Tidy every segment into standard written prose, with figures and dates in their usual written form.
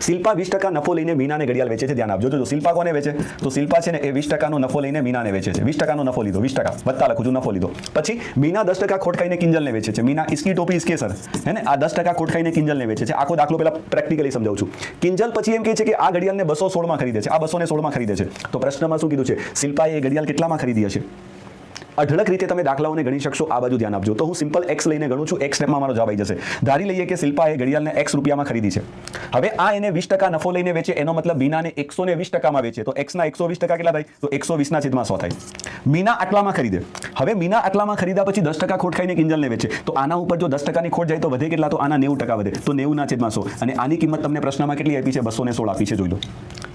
શિલ્પા 20% નફો લઈને મીનાને ઘડિયાળ વેચે છે. ધ્યાન આપજો. જો શિલ્પા કોને વેચે? તો શિલ્પા છે ને એ 20% નફો લઈને મીનાને વેચે છે. 20% નફો લીધો, 20% વત્તા લખું છું, નફો લીધો. પછી મીના 10% ખોટ ખાઈને કિંજલને વેચે છે. મીના ઇસકી ટોપી ઇસકે સર, હે ને, આ 10% ખોટ ખાઈને કિંજલને વેચે છે. આખો દાખલો પહેલા પ્રેક્ટિકલી સમજાવું છું. કિંજલ પછી એમ કહે છે કે આ ઘડિયાળને 216 માં ખરીદે છે, આ 216 માં ખરીદે છે. તો પ્રશ્નમાં શું કીધું છે? શિલ્પાએ એ ઘડિયાળ કેટલામાં ખરીદી હશે? અઢળક રીતે તમે દાખલાઓને ગણી શકશો. આ બાજુ ધ્યાન આપજો. તો હું સિમ્પલ x લઈને ગણું છું. x સ્ટેપમાં મારો જવાબ આવી જશે. ધારી લઈએ કે શિલ્પાએ ઘડિયાળને x રૂપિયામાં ખરીદી છે. હવે આ એને 20% નફો લઈને વેચે, એનો મતલબ મીનાને 120%માં વેચે. તો x ના 120% કેટલા થાય? તો 120/100 થાય. મીના આટલામાં ખરીદે. હવે મીના આટલામાં ખરીદા પછી 10% ખોટ ખાઈને કિંજલને વેચે. તો આના ઉપર જો 10%ની ખોટ જાય તો વધે કેટલા? તો આના 90% વધે. તો 90/100. અને આની કિંમત તમને પ્રશ્નમાં કેટલી આપી છે? 216 આપી છે. જોઈ લો.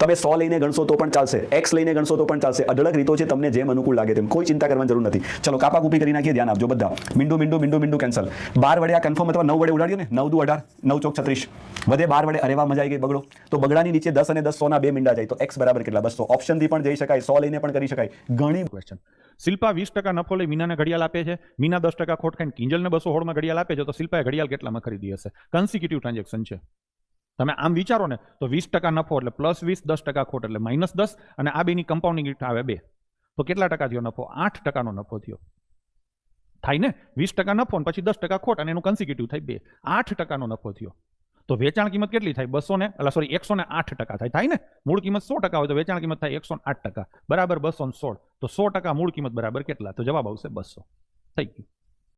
તમે 100 લઈને ગણશો તો પણ ચાલશે, x લઈને ગણશો તો પણ ચાલશે. અઢળક રીતો છે, તમને જેમ અનુકૂળ લાગે તેમ. કોઈ ચિંતા કરવાની જરૂર નથી. ચલો કાપા કૂપી કરી નાખીએ. ધ્યાન આપજો બધા. મીંડું મીંડું મીંડું મીંડું કેન્સલ. 12 વડે આ કન્ફર્મ અથવા 9 વડે ઉડાડ્યો ને, 9 દુ 18, 9 ચોક 36 વધે 12 વડે. અરે વાહ, મજા આવી ગઈ. બગડો. તો બગડાની નીચે 10 અને 10 100 ના બે મીંડા જાય. તો x બરાબર કેટલા? 200. ઓપ્શન થી પણ જઈ શકાય, 100 લઈને પણ કરી શકાય. ઘણી ક્વેશ્ચન. શિલ્પા 20% નફો લઈ મીનાને ઘડિયાળ આપે છે. મીના 10% ખોટ ખાઈને કિંજલને 216 માં ઘડિયાળ આપે છે. તો શિલ્પાએ ઘડિયાળ કેટલામાં ખરીદી હશે? કન્સિક્યુટિવ ટ્રાન્ઝેક્શન છે. તમે આમ વિચારો ને તો 20% નફો એટલે +20, 10% ખોટ એટલે -10, અને આ બેની કમ્પાઉન્ડિંગ આવે 2. તો કેટલા ટકા થયો નફો? 8% નફો થયો. થાય ને? 20% નફો અને પછી 10% ખોટ અને એનું કન્સિક્યુટિવ થાય 2. 8% નફો થયો. તો વેચાણ કિંમત કેટલી થાય? 108% થાય ને? મૂળ કિંમત 100% હોય તો વેચાણ કિંમત થાય 108% બરાબર 216. તો 100% મૂળ કિંમત બરાબર કેટલા? તો જવાબ આવશે 200. થઈ ગયું.